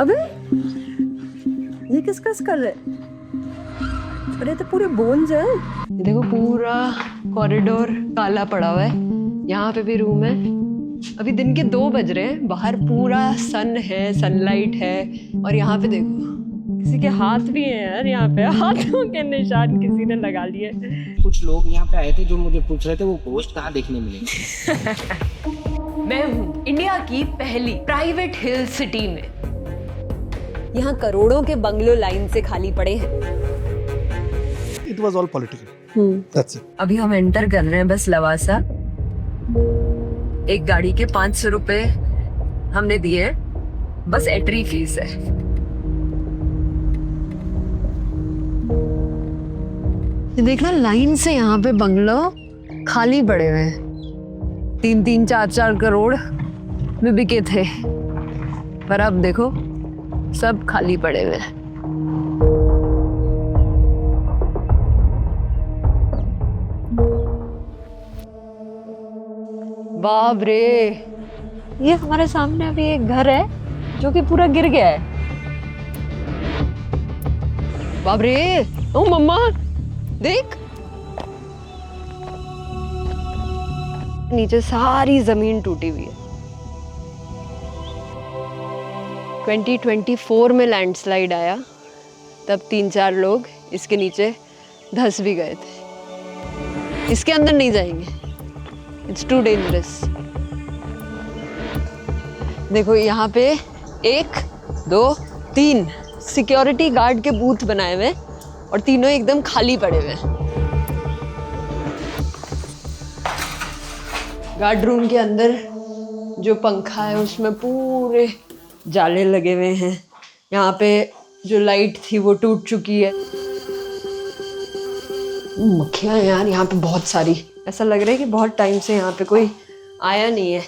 अबे ये किसका स्कल है? अरे तो पूरे बोन्स है। देखो पूरा कॉरिडोर काला पड़ा हुआ है। यहाँ पे भी रूम है। अभी दिन के 2 बज रहे हैं, बाहर पूरा सन है, सनलाइट है। और यहाँ पे देखो किसी के हाथ भी हैं यार, यहाँ पे हाथों के निशान किसी ने लगा लिए। कुछ लोग यहाँ पे आए थे जो मुझे पूछ रहे थे वो पोस्ट कहाँ देखने मिले। मैं हूँ इंडिया की पहली प्राइवेट हिल सिटी में। यहाँ करोड़ों के बंगलो लाइन से खाली पड़े हैं। It was all political. That's it. अभी हम एंटर कर रहे हैं बस लवासा। एक गाड़ी के 500 रुपए हमने दिए, बस एंट्री फीस है। देखना लाइन से यहाँ पे बंगलो खाली पड़े हुए हैं। 3-3, 4-4 करोड़ में बिके थे, पर अब देखो सब खाली पड़े हुए हैं। बाप रे, ये हमारे सामने अभी एक घर है जो कि पूरा गिर गया है। बाप रे, ओ मम्मा देख, नीचे सारी जमीन टूटी हुई है। 2024 में लैंडस्लाइड आया, तब 3-4 लोग इसके नीचे धंस भी गए थे। इसके अंदर नहीं जाएंगे, इट्स टू डेंजरस। देखो यहाँ पे 1, 2, 3 सिक्योरिटी गार्ड के बूथ बनाए हुए और तीनों एकदम खाली पड़े हुए हैं। गार्ड रूम के अंदर जो पंखा है उसमें पूरे जाले लगे हुए हैं। यहाँ पे जो लाइट थी वो टूट चुकी है। मक्खियाँ यार यहाँ पे बहुत सारी। ऐसा लग रहा है कि बहुत टाइम से यहाँ पे कोई आया नहीं है।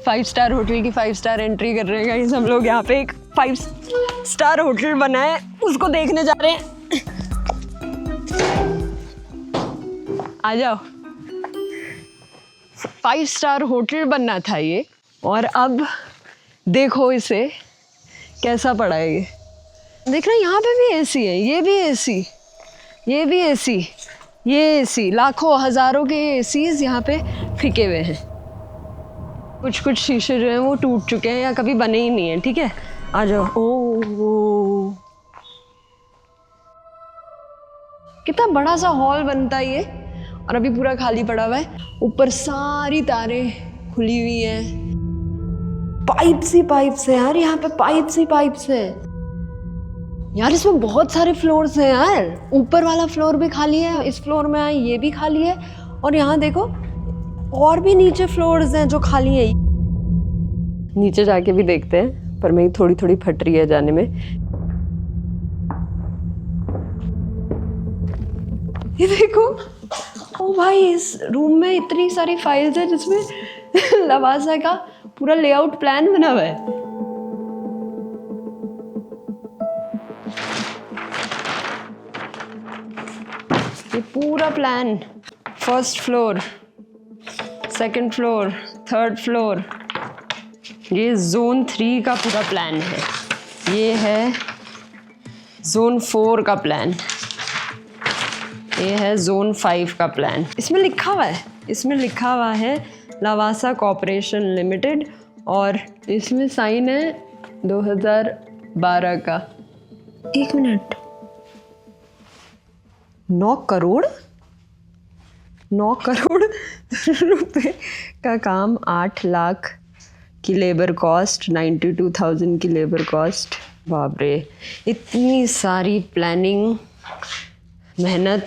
5 स्टार होटल की 5 स्टार एंट्री कर रहे हैं गाइस हम लोग। यहाँ पे एक 5 स्टार होटल बना है, उसको देखने जा रहे हैं। आ जाओ। 5 स्टार होटल बनना था ये, और अब देखो इसे कैसा पड़ा है ये। देख रहे हैं यहाँ पे भी एसी है, ये भी एसी, ये भी एसी, ये एसी। लाखों हजारों के एसीज यहाँ पे फिके हुए हैं। कुछ शीशे जो हैं वो टूट चुके हैं या कभी बने ही नहीं है। ठीक है, आ जाओ। ओ कितना बड़ा सा हॉल बनता है ये, और अभी पूरा खाली पड़ा हुआ है। ऊपर सारी तारें खुली हुई हैं। पाइप्स ही पाइप्स है यार, यहाँ पे पाइप्स ही पाइप्स है यार। इसमें बहुत सारे फ्लोर्स हैं यार। ऊपर वाला फ्लोर भी खाली है, इस फ्लोर में आए ये भी खाली है, और यहाँ देखो और भी नीचे फ्लोर्स हैं जो खाली है। नीचे जाके भी देखते हैं, पर मेरी थोड़ी फट रही है जाने में। ये देखो, ओ भाई, इस रूम में इतनी सारी फाइल्स है जिसमें लवासा का पूरा लेआउट प्लान बना हुआ है। ये पूरा plan, 1st floor, 2nd floor, 3rd floor, ये Zone 3 का पूरा प्लान है। ये है Zone 4 का प्लान, ये है Zone 5 का प्लान। इसमें लिखा हुआ है लवासा कॉर्पोरेशन लिमिटेड, और इसमें साइन है 2012 का। 1 मिनट, 9 करोड़ रुपए का काम, 8 लाख की लेबर कॉस्ट, 92,000 की लेबर कॉस्ट। बाप रे, इतनी सारी प्लानिंग, मेहनत,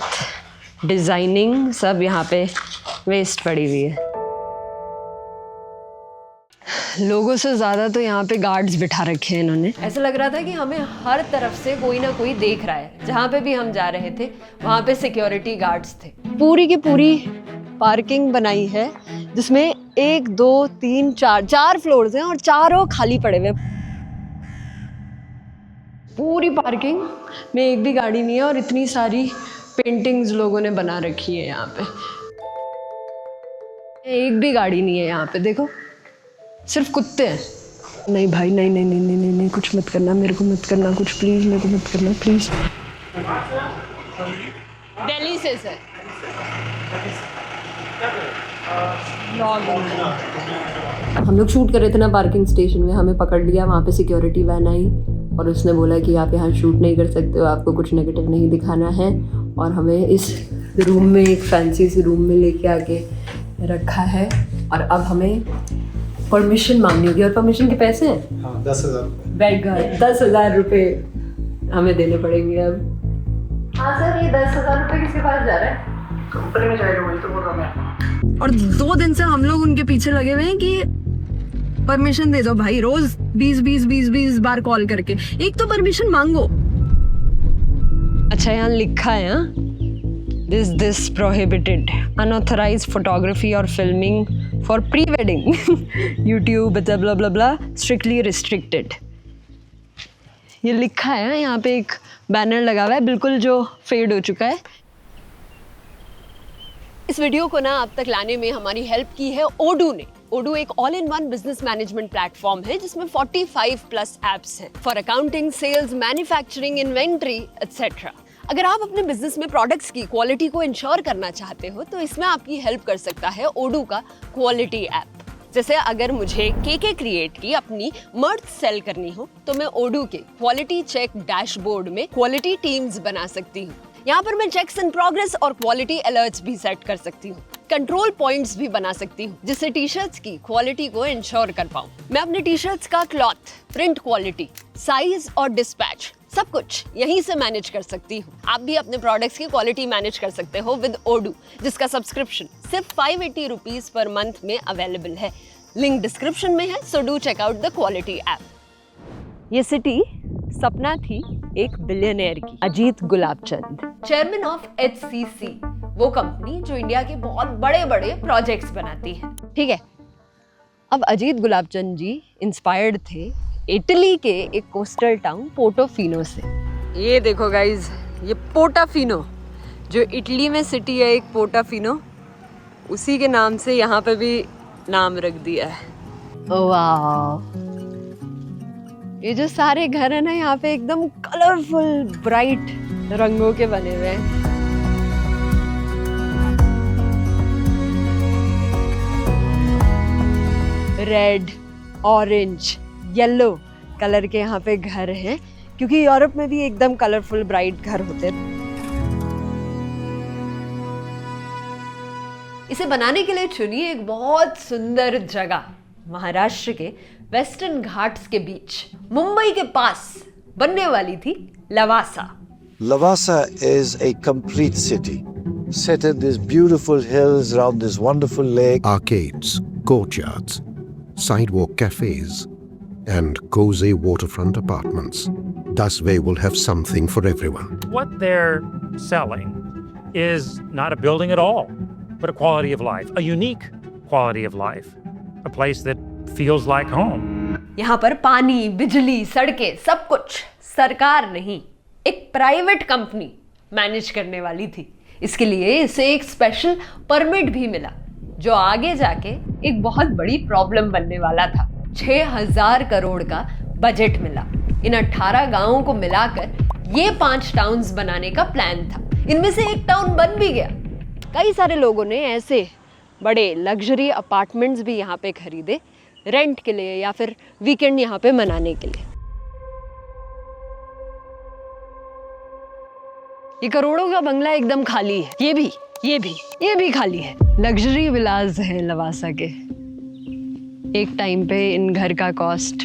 डिज़ाइनिंग सब यहाँ पे वेस्ट पड़ी हुई है। लोगों से ज़्यादा तो यहाँ पे गार्ड्स बिठा रखे हैं इन्होंने। ऐसा लग रहा था कि हमें हर तरफ से कोई ना कोई देख रहा है। जहाँ पे भी हम जा रहे थे वहाँ पे सिक्योरिटी गार्ड्स थे। पूरी की पूरी पार्किंग बनाई है जिसमें 1, 2, 3, 4 फ्लोर्स हैं और चारों खाली पड़े हुए। पूरी पार्किंग में एक भी गाड़ी नहीं है, और इतनी सारी पेंटिंग्स लोगों ने बना रखी है यहाँ पे। एक भी गाड़ी नहीं है यहाँ पे, देखो सिर्फ कुत्ते हैं। नहीं भाई, नहीं नहीं नहीं नहीं नहीं नहीं, कुछ मत करना, मेरे को मत करना कुछ, प्लीज मेरे को मत करना प्लीज। दिल्ली से सर। हम लोग शूट कर रहे थे ना पार्किंग स्टेशन में, हमें पकड़ लिया, वहाँ पे सिक्योरिटी वैन आई और उसने बोला कि आप यहाँ शूट नहीं कर सकते हो, आपको कुछ नेगेटिव नहीं दिखाना है, और हमें इस रूम में, एक फैंसी सी रूम में लेके आके रखा है, और अब हमें परमिशन मांगनी होगी, और परमिशन के पैसे हैं 10,000 बेड का 10,000 रुपये हमें देने पड़ेंगे अब। हाँ सर, ये 10,000 रुपये किसके पास जा रहा है? कंपनी में जाएगा, वही तो बोल रहा मैं। और 2 दिन से हम लोग उनके पीछे लगे हुए हैं कि परमिशन दे दो भाई, रोज 20 बार कॉल करके, एक तो परमिशन मांगो। अच्छा, यहाँ लिखा है हाँ, दिस प्रोहिबिटेड अनऑथराइज्ड फोटोग्राफी और filming for pre wedding YouTube blah blah blah strictly restricted. ये लिखा है यहाँ पे, एक बैनर लगा हुआ है बिल्कुल जो फेड हो चुका है। इस वीडियो को ना आप तक लाने में हमारी हेल्प की है ओडू ने। ओडू एक all in one business management platform है जिसमें 45+ एप्स हैं for accounting, sales, manufacturing, inventory etcetera. अगर आप अपने बिजनेस में प्रोडक्ट्स की क्वालिटी को इंश्योर करना चाहते हो तो इसमें आपकी हेल्प कर सकता है ओडू का क्वालिटी ऐप। जैसे अगर मुझे केके क्रिएट की अपनी मर्च सेल करनी हो तो मैं ओडू के क्वालिटी चेक डैशबोर्ड में क्वालिटी टीम्स बना सकती हूँ। यहाँ पर मैं चेक्स इन प्रोग्रेस और क्वालिटी अलर्ट्स भी सेट कर सकती हूँ, कंट्रोल पॉइंट्स भी बना सकती हूँ जिससे टी शर्ट्स की क्वालिटी को इंश्योर कर पाऊँ। मैं अपने टी शर्ट्स का क्लॉथ, प्रिंट क्वालिटी, साइज और डिस्पैच सब कुछ यहीं से मैनेज कर सकती हूँ। आप भी अपने प्रोडक्ट्स की क्वालिटी मैनेज कर सकते हो विद ओडू, जिसका सब्सक्रिप्शन सिर्फ 580 रुपीज पर मंथ में अवेलेबल है। लिंक डिस्क्रिप्शन में है, so do check out the quality app. ये सिटी सपना थी एक बिलियनियर की, Ajit Gulabchand, chairman of HCC, वो कंपनी जो इंडिया के बहुत बड़े बड़े प्रोजेक्ट्स बनाती है। ठीक है, अब अजीत गुलाबचंद जी इंस्पायर्ड थे इटली के एक कोस्टल टाउन पोर्टोफिनो से। ये देखो गाइज, ये पोर्टोफिनो जो इटली में सिटी है, एक पोर्टोफिनो, उसी के नाम से यहाँ पे भी नाम रख दिया है। वाह, ये जो सारे घर है ना यहाँ पे एकदम कलरफुल ब्राइट रंगों के बने हुए हैं। रेड, ऑरेंज, येलो कलर के यहाँ पे घर हैं, क्योंकि यूरोप में भी एकदम कलरफुल ब्राइट घर होते हैं। इसे बनाने के लिए चुनी एक बहुत सुंदर जगह महाराष्ट्र के वेस्टर्न घाट्स के बीच, मुंबई के पास बनने वाली थी Lavasa. Lavasa is a complete city, set in these beautiful hills around this wonderful lake. Arcades, courtyards, sidewalk cafes, and cozy waterfront apartments. Thus, we will have something for everyone. What they're selling is not a building at all, but a quality of life, a unique quality of life, a place that feels like home. यहाँ पर पानी, बिजली, सड़कें, सब कुछ सरकार नहीं, एक प्राइवेट कंपनी मैनेज करने वाली थी। इसके लिए इसे एक स्पेशल परमिट भी मिला, जो आगे जाके एक बहुत बड़ी प्रॉब्लम बनने वाला था। 6,000 करोड़ का बजट मिला। इन 18 गांवों को मिलाकर ये 5 टाउन्स बनाने का प्लान था। इनमें से एक टाउन बन भी गया। कई सारे लोगों ने ऐसे बड़े लग्जरी अपार्टमेंट्स भी यहाँ पे खरीदे रेंट के लिए या फिर वीकेंड यहाँ पे मनाने के लिए। ये करोड़ों का बंगला एकदम खाली है। ये भी खाली है। लग्जरी विलास हैं लवासा के। एक टाइम पे इन घर का कॉस्ट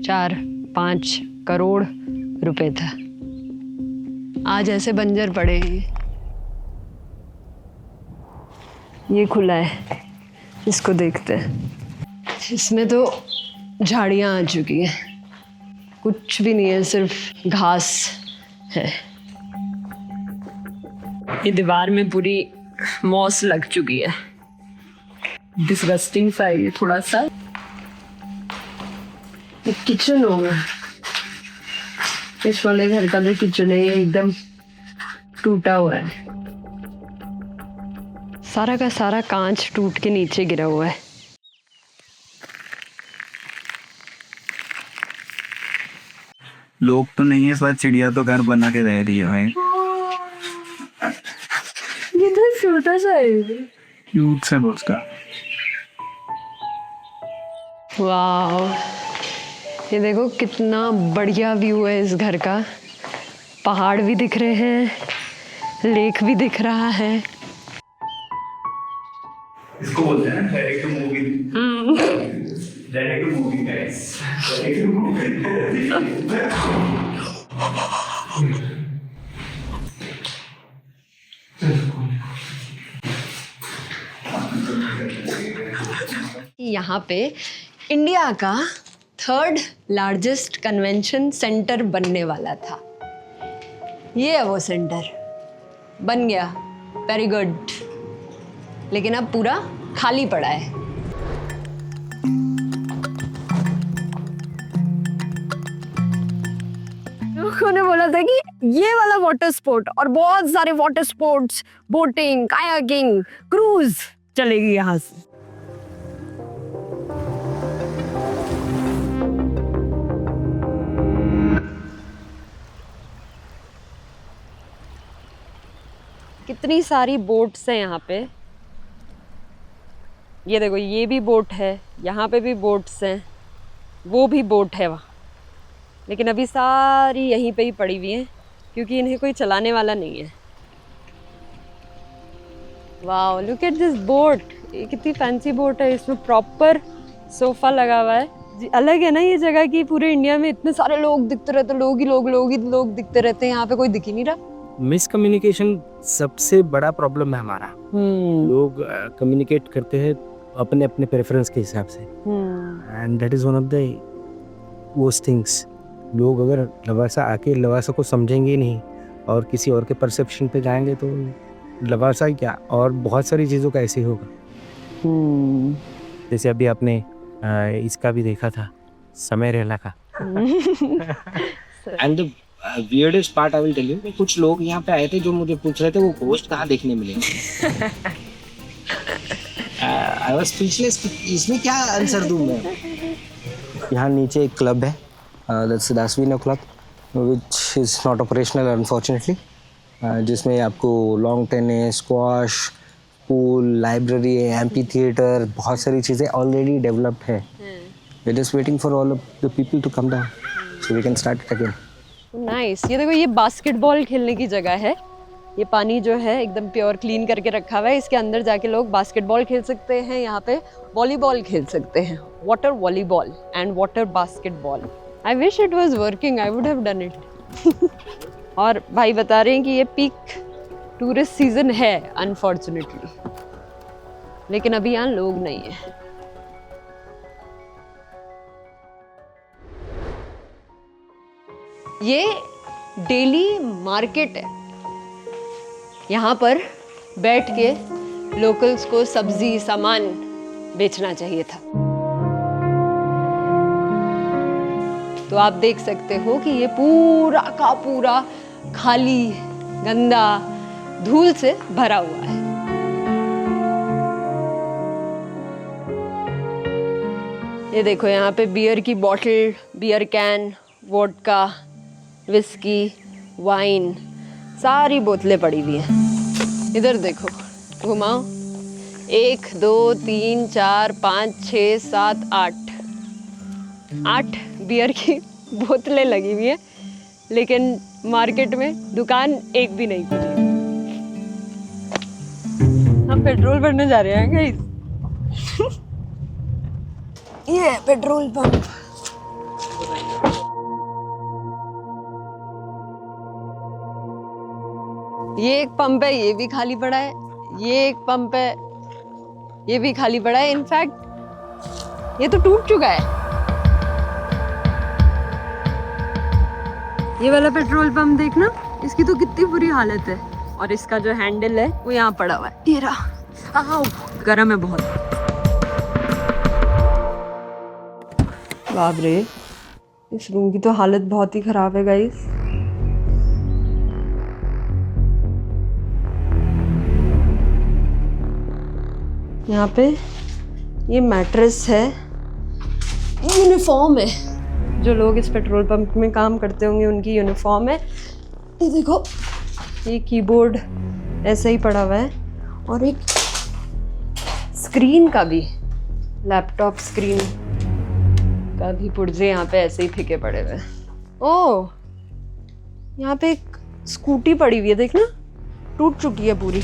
4-5 करोड़ रुपए था। आज ऐसे बंजर पड़े हैं। ये खुला है, इसको देखते हैं। इसमें तो झाड़ियाँ आ चुकी हैं, कुछ भी नहीं है, सिर्फ घास है। ये दीवार में पूरी मॉस लग चुकी है। डिस्गस्टिंग सा है ये थोड़ा सा। ये किचन होगा, इस वाले घर का जो किचन है ये एकदम टूटा हुआ है। सारा का सारा कांच टूट के नीचे गिरा हुआ है। लोग तो नहीं है, इस बार चिड़िया तो घर बना के रह रही है भाई। ये तो छोटा सा है। क्यूट सा उसका। वाओ, ये देखो कितना बढ़िया व्यू है इस घर का। पहाड़ भी दिख रहे हैं, लेक भी दिख रहा है। इसको बोलते हैं direct to movie. Direct to movie guys. Direct to movie. यहाँ पे इंडिया का 3rd लार्जेस्ट कन्वेंशन सेंटर बनने वाला था। ये है वो सेंटर, बन गया, वेरी गुड। लेकिन अब पूरा खाली पड़ा है। लोगों ने बोला था कि ये वाला वाटर स्पोर्ट और बहुत सारे water sports, boating, kayaking, cruise चलेगी यहाँ से। कितनी सारी बोट्स हैं यहाँ पे। ये देखो, ये भी बोट है, यहाँ पे भी बोट्स हैं, वो भी बोट है वहाँ। लेकिन अभी सारी यहीं पे ही पड़ी हुई हैं क्योंकि इन्हें कोई चलाने वाला नहीं है। Wow, look at this boat. ये कितनी फैंसी बोट है, इसमें प्रॉपर सोफा लगा हुआ है। अलग है ना ये जगह की। पूरे इंडिया में इतने सारे लोग दिखते रहते, लोग दिखते रहते हैं, यहाँ पे कोई दिख ही नहीं रहा। मिसकम्युनिकेशन सबसे बड़ा प्रॉब्लम है हमारा। लोग कम्युनिकेट करते हैं अपने अपने प्रेफरेंस के हिसाब से, and that is one of the worst things. लोग अगर लवासा आके लवासा को समझेंगे नहीं और किसी और के परसेप्शन पे जाएंगे तो लवासा ही क्या, और बहुत सारी चीज़ों का ऐसे ही होगा। जैसे अभी आपने इसका भी देखा था, समय रेला का। And the weirdest part I will tell you, कुछ लोग यहाँ पे आए थे जो मुझे पूछ रहे थे वो घोस्ट कहाँ देखने मिले। I was speechless कि इसमें क्या आंसर दूँ मैं। यहाँ नीचे एक क्लब है, that's दासवीना club, which is not operational unfortunately, जिसमें आपको long tennis, squash, pool, library, amphitheatre, बहुत सारी चीज़ें ऑलरेडी डेवलप्ड है। We're just waiting for all of the people to come down so we can start it again. Nice. ये देखो, ये basketball खेलने की जगह है। ये पानी जो है एकदम प्योर क्लीन करके रखा हुआ है। इसके अंदर जाके लोग बास्केटबॉल खेल सकते हैं, यहाँ पे वॉलीबॉल खेल सकते हैं, water volleyball and water basketball. I wish it was working, I would have done it. और भाई बता रहे हैं कि ये पीक टूरिस्ट सीजन है अनफॉर्चुनेटली, लेकिन अभी यहाँ लोग नहीं है। ये डेली मार्केट है। यहाँ पर बैठ के लोकल्स को सब्जी सामान बेचना चाहिए था। तो आप देख सकते हो कि ये पूरा का पूरा खाली, गंदा, धूल से भरा हुआ है। ये देखो, यहाँ पे बियर की bottle, beer can, vodka, whisky, wine, सारी बोतलें पड़ी हुई हैं। इधर देखो, घुमाओ। 1 2 3 4 5 6 7 8 बियर की बोतलें लगी हुई हैं, लेकिन मार्केट में दुकान एक भी नहीं खुली। हम पेट्रोल भरने जा रहे हैं गाइस। ये है पेट्रोल पंप। ये एक पंप है, ये भी खाली पड़ा है। ये एक पंप है, ये भी खाली पड़ा है। इनफैक्ट ये तो टूट चुका है। ये वाला पेट्रोल पंप देखना, इसकी तो कितनी बुरी हालत है। और इसका जो हैंडल है वो यहाँ पड़ा हुआ है। ये रहा। आओ, गरम है बहुत। बाप रे, इस रूम की तो हालत बहुत ही खराब है गाइस। यहाँ पे ये मैट्रेस है, यूनिफॉर्म है। जो लोग इस पेट्रोल पंप में काम करते होंगे उनकी यूनिफॉर्म है। ये देखो, ये कीबोर्ड ऐसे ही पड़ा हुआ है और एक स्क्रीन का भी, लैपटॉप स्क्रीन का भी पुर्जे यहाँ पे ऐसे ही फेंके पड़े हुए हैं। ओह, यहाँ पे एक स्कूटी पड़ी हुई है, देखना टूट चुकी है पूरी।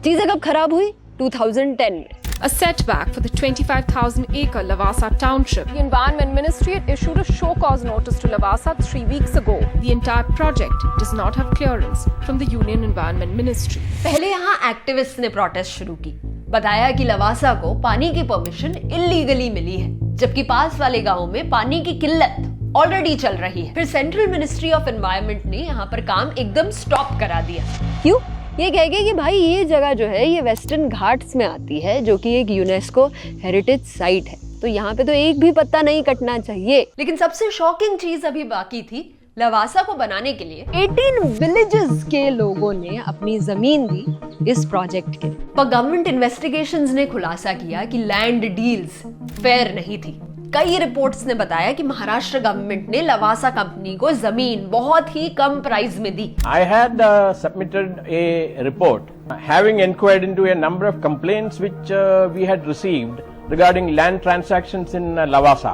चीजें कब खराब हुई? 2010 में। A setback for the 25,000-acre Lavasa township. The Environment Ministry had issued a show cause notice to Lavasa 3 weeks ago. The entire project does not have clearance from the Union Environment Ministry. पहले यहाँ activist ने protest शुरू की, बताया कि लवासा को पानी की परमिशन इलीगली मिली है, जबकि पास वाले गांव में पानी की किल्लत ऑलरेडी चल रही है। फिर सेंट्रल मिनिस्ट्री ऑफ एनवायरनमेंट ने यहाँ पर काम एकदम स्टॉप करा दिया। क्यों? ये कह के कि भाई ये जगह जो है ये वेस्टर्न घाट्स में आती है, जो कि एक यूनेस्को हेरिटेज साइट है, तो यहाँ पे तो एक भी पत्ता नहीं कटना चाहिए। लेकिन सबसे शॉकिंग चीज अभी बाकी थी। लवासा को बनाने के लिए 18 विलेजेस के लोगों ने अपनी जमीन दी इस प्रोजेक्ट के लिए। पर गवर्नमेंट इन्वेस्टिगेशंस ने खुलासा किया कि लैंड डील्स फेयर नहीं थी। कई रिपोर्ट्स ने बताया कि महाराष्ट्र गवर्नमेंट ने लवासा कंपनी को जमीन बहुत ही कम प्राइस में दी। I had submitted a report having inquired into a number of complaints which we had received regarding land transactions in Lavasa.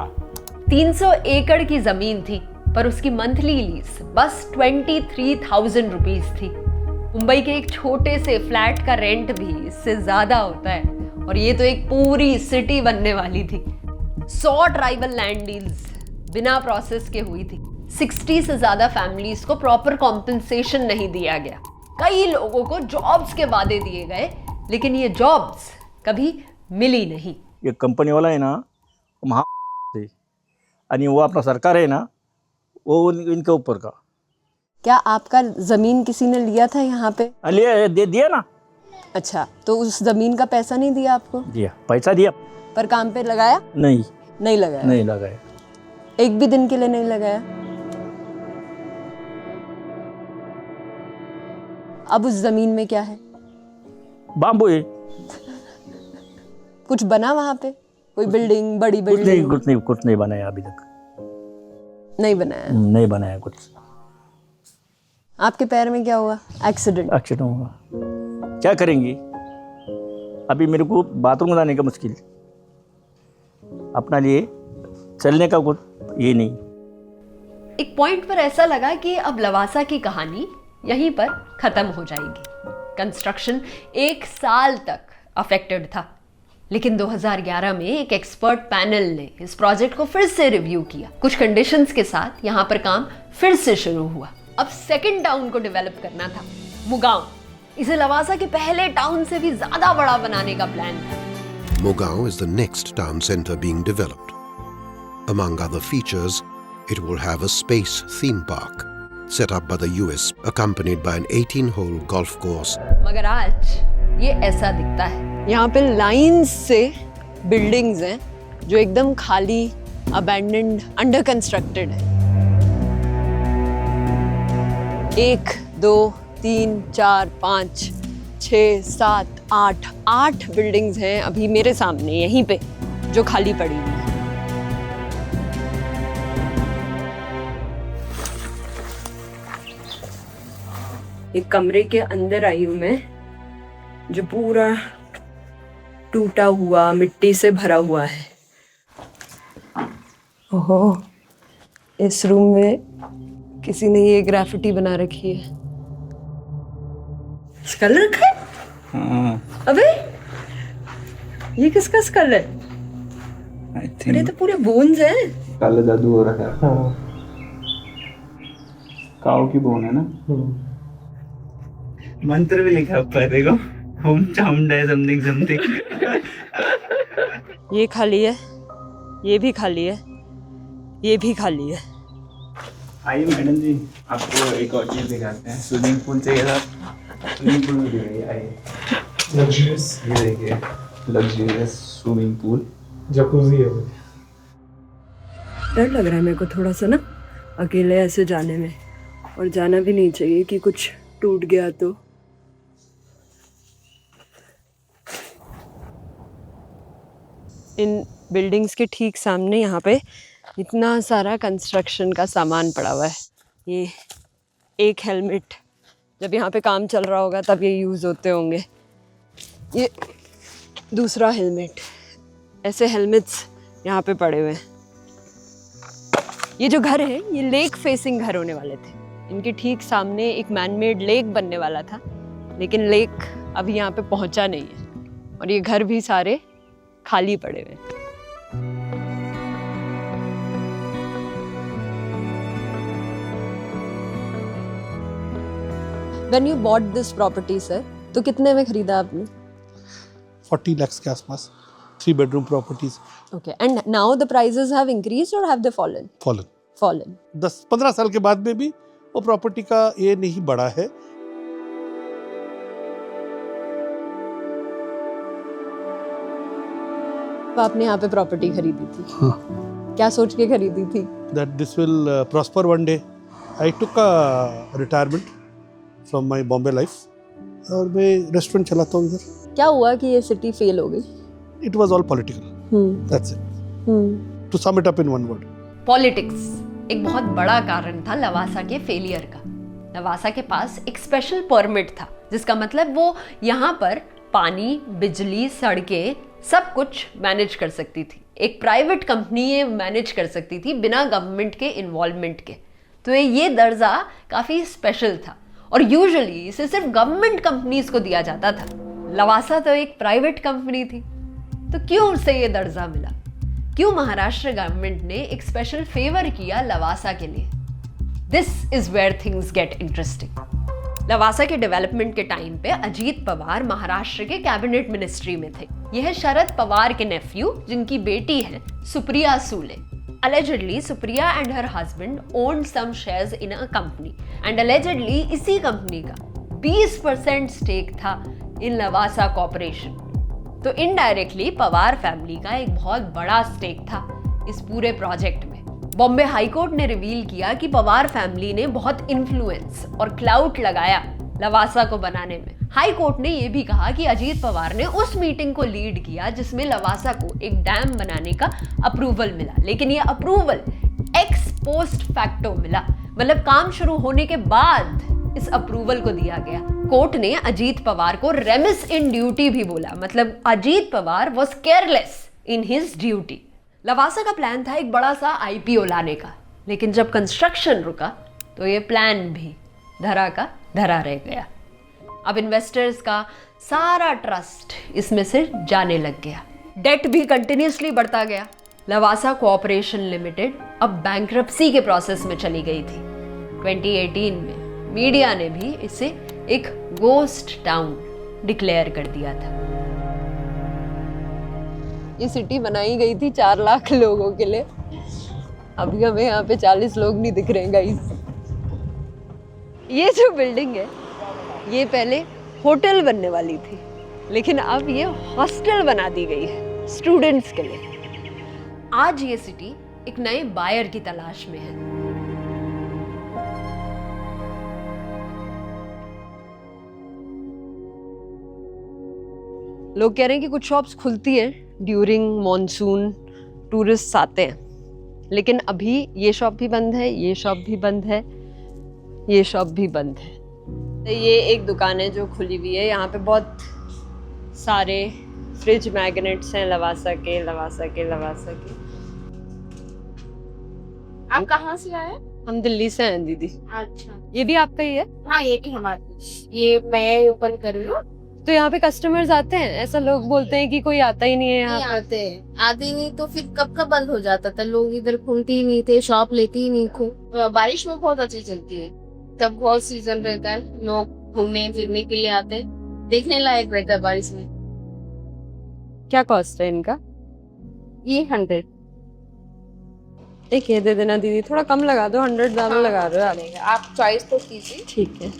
300 एकड़ की जमीन थी, पर उसकी मंथली लीज बस 23,000 रुपीज थी। मुंबई के एक छोटे से फ्लैट का रेंट भी इससे ज्यादा होता है, और ये तो एक पूरी सिटी बनने वाली थी। 100 ट्राइबल लैंड डील्स बिना प्रोसेस के हुई थी। 60 से ज्यादा फैमिलीज को प्रॉपर कॉम्पेंसेशन नहीं दिया गया। कई लोगों को जॉब्स के वादे दिए गए, लेकिन ये जॉब्स कभी मिली नहीं। ये कंपनी वाला है ना, महा आणि वो अपना सरकार है ना, वो इनके ऊपर का। क्या आपका जमीन किसी ने लिया था यहाँ पे? लिए दे दिया ना। अच्छा, तो उस जमीन का पैसा नहीं दिया आपको? दिया, पैसा दिया। पर काम पे लगाया? नहीं लगाया। नहीं लगाया, एक भी दिन के लिए नहीं लगाया। अब उस जमीन में क्या है? बाम्बू है। कुछ बना वहां पे? कोई बिल्डिंग, बड़ी बिल्डिंग? कुछ नहीं बनाया अभी तक। नहीं बनाया? नहीं बनाया कुछ। आपके पैर में क्या हुआ? एक्सीडेंट हुआ। क्या करेंगे? अभी मेरे को बाथरूम जाने का मुश्किल, अपना लिए चलने का कुछ ये नहीं। एक पॉइंट पर ऐसा लगा कि अब लवासा की कहानी यहीं पर खत्म हो जाएगी। कंस्ट्रक्शन 1 साल तक अफेक्टेड था, लेकिन 2011 में एक एक्सपर्ट पैनल ने इस प्रोजेक्ट को फिर से रिव्यू किया। कुछ कंडीशंस के साथ यहाँ पर काम फिर से शुरू हुआ। अब सेकंड टाउन को डेवलप करना था, मुगांव। इसे लवासा के पहले टाउन से भी ज्यादा बड़ा बनाने का प्लान था। Mugaon is the next town centre being developed. Among other features, it will have a space theme park set up by the US, accompanied by an 18-hole golf course. मगर आज ये ऐसा दिखता है। यहाँ पे लाइंस से बिल्डिंग्स हैं जो एकदम खाली, अबैंडन्ड, अंडर कंस्ट्रक्टेड है। 1, 2, 3, 4, 5, 6, 7, 8 बिल्डिंग्स हैं अभी मेरे सामने यहीं पे जो खाली पड़ी हुई है। एक कमरे के अंदर आई हूँ मैं, जो पूरा टूटा हुआ, मिट्टी से भरा हुआ है। ओहो, इस रूम में किसी ने ये ग्राफिटी बना रखी है। स्कल रखा है? अबे ये किसका स्कल है? अरे तो पूरे बोन्स हैं। काला जादू हो रहा है। काऊ की बोन है ना। मंत्र भी लिखा ऊपर देखो, ओम चामुंडा समथिंग समथिंग। ये खाली है, ये भी खाली है, ये भी खाली है। आइए मैडम जी, आपको एक और चीज दिखाते हैं। स्विमिंग पूल चाहिए था, स्विमिंग पूल भी दिखाइए। आइए, लग्जरियस, ये देखिए लग्जरियस स्विमिंग पूल, जकूजी है। डर लग रहा है मेरे को थोड़ा सा ना, अकेले ऐसे जाने में, और जाना भी नहीं चाहिए कि कुछ टूट गया तो। इन बिल्डिंग्स के ठीक सामने यहाँ पे इतना सारा कंस्ट्रक्शन का सामान पड़ा हुआ है। ये एक हेलमेट, जब यहाँ पे काम चल रहा होगा तब ये यूज़ होते होंगे। ये दूसरा हेलमेट, ऐसे हेलमेट्स यहाँ पे पड़े हुए हैं। ये जो घर है ये लेक फेसिंग घर होने वाले थे। इनके ठीक सामने एक मैनमेड लेक बनने वाला था, लेकिन लेक अभी यहाँ पे पहुँचा नहीं है और ये घर भी सारे खाली पड़े हुए हैं। When you bought this property, sir, तो कितने में खरीदा आपने? 40 lakhs के आसपास, 3 bedroom properties. Okay, and now the prices have increased or have they fallen? Fallen. Fallen. 10-15 साल के बाद में भी वो प्रॉपर्टी का ये नहीं बढ़ा है। आपने यहाँ पे प्रॉपर्टी खरीदी थी? क्या सोच के खरीदी थी? That this will prosper one day. I took a retirement from my Bombay life और मैं रेस्टोरेंट चलाता हूँ इधर। क्या हुआ कि ये सिटी फेल हो गई? It was all political. That's it. To sum it up in one word. Politics एक बहुत बड़ा कारण था लवासा के फेलियर का। लवासा के पास एक स्पेशल परमिट था, जिसका मतलब वो यहाँ पर पानी, बिजली, सड़कें सब कुछ मैनेज कर सकती थी। एक प्राइवेट कंपनी ये मैनेज कर सकती थी बिना गवर्नमेंट के इन्वॉल्वमेंट के। तो ये दर्जा काफ़ी स्पेशल था और यूजुअली इसे सिर्फ गवर्नमेंट कंपनीज को दिया जाता था। लवासा तो एक प्राइवेट कंपनी थी, तो क्यों उसे ये दर्जा मिला? क्यों महाराष्ट्र गवर्नमेंट ने एक स्पेशल फेवर किया लवासा के लिए? This is where things get interesting. Lavasa के डेवलपमेंट के टाइम पे अजीत पवार महाराष्ट्र के कैबिनेट मिनिस्ट्री में थे। यह शरद पवार के नेफ्यू, जिनकी बेटी है Supriya सूले। Allegedly, Supriya and her husband owned some shares in a company, and allegedly इसी कंपनी का 20% स्टेक था इन लवासा कॉर्पोरेशन। तो इनडायरेक्टली पवार फैमिली का एक बहुत बड़ा स्टेक था इस पूरे प्रोजेक्ट में। बॉम्बे हाई कोर्ट ने रिवील किया कि पवार फैमिली ने बहुत इन्फ्लुएंस और क्लाउट लगाया लवासा को बनाने में। हाई कोर्ट ने यह भी कहा कि अजीत पवार ने उस मीटिंग को लीड किया जिसमें लवासा को एक डैम बनाने का अप्रूवल मिला, लेकिन यह अप्रूवल एक्स पोस्ट फैक्टो मिला, मतलब काम शुरू होने के बाद इस अप्रूवल को दिया गया। कोर्ट ने अजीत पवार को रेमिस इन ड्यूटी भी बोला, मतलब Ajit Pawar was careless in his duty. Lavasa का प्लान था एक बड़ा सा IPO लाने का, लेकिन जब कंस्ट्रक्शन रुका तो ये प्लान भी धरा का धरा रह गया। अब इन्वेस्टर्स का सारा ट्रस्ट इसमें से जाने लग गया, डेट भी कंटिन्यूसली बढ़ता गया। लवासा कॉर्पोरेशन लिमिटेड अब बैंक्रप्सी के प्रोसेस में चली गई थी। 2018 में मीडिया ने भी इसे एक गोस्ट टाउन डिक्लेयर कर दिया था। ये सिटी बनाई गई थी 4 लाख लोगों के लिए। अभी हमें यहाँ पे 40 लोग नहीं दिख रहे गाइस। ये जो बिल्डिंग है ये पहले होटल बनने वाली थी, लेकिन अब ये हॉस्टल बना दी गई है स्टूडेंट्स के लिए। आज ये सिटी एक नए बायर की तलाश में है। लोग कह रहे हैं कि कुछ शॉप्स खुलती हैं ड्यूरिंग मॉनसून, टूरिस्ट आते हैं, लेकिन अभी ये शॉप भी बंद है, ये शॉप भी बंद है, ये शॉप भी बंद है। ये एक दुकान है जो खुली हुई है। यहाँ पे बहुत सारे फ्रिज मैग्नेट्स हैं लवासा के। आप कहाँ से आए? हम दिल्ली से हैं दीदी। अच्छा, ये भी आपका ही है? हाँ ये भी हमारा, ये मैं ओपन कर रही हूँ। तो यहाँ पे कस्टमर्स आते हैं? ऐसा लोग बोलते हैं कि कोई आता ही नहीं है यहाँ पे। आते ही नहीं तो फिर कब का बंद हो जाता था। लोग इधर घूमते ही नहीं थे, शॉप लेते ही नहीं थे। बारिश में बहुत अच्छी चलती है, तब बहुत सीजन रहता है, लोग घूमने फिरने के लिए आते हैं, देखने लायक रहता है बारिश में। क्या कॉस्ट है इनका? ये 100। एक ये दे देना दीदी, थोड़ा कम लगा दो। 100 ज्यादा लगा रहे हो आप चॉइस तो कीजिए। ठीक है,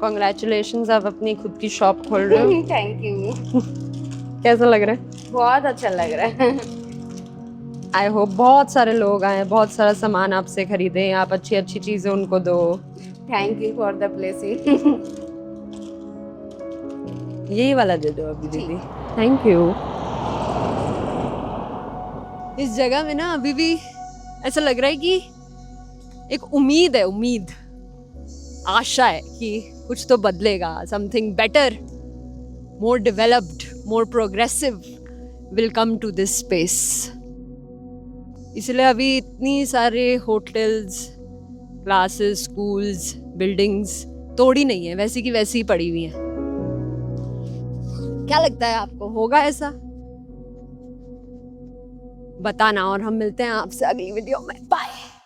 कॉन्ग्रेचुलेशंस, आप अपनी खुद की शॉप खोल रहे हो। Thank you. कैसा लग रहा है? बहुत अच्छा लग रहा है। आई होप बहुत सारे लोग आए, बहुत सारा सामान आपसे खरीदे, आप अच्छी अच्छी चीजें उनको दो। Thank you for the blessing. यही वाला दे दो अभी दीदी। Thank you. इस जगह में ना अभी भी ऐसा लग रहा है कि एक उम्मीद है, उम्मीद, आशा है कि कुछ तो बदलेगा, something better, more developed, more progressive will come to this space. इसलिए अभी इतनी सारे होटल्स, क्लासेस, स्कूल्स, बिल्डिंग्स तोड़ी नहीं है, वैसी की वैसी ही पड़ी हुई हैं। क्या लगता है आपको, होगा ऐसा? बताना, और हम मिलते हैं आपसे अगली वीडियो में। बाय।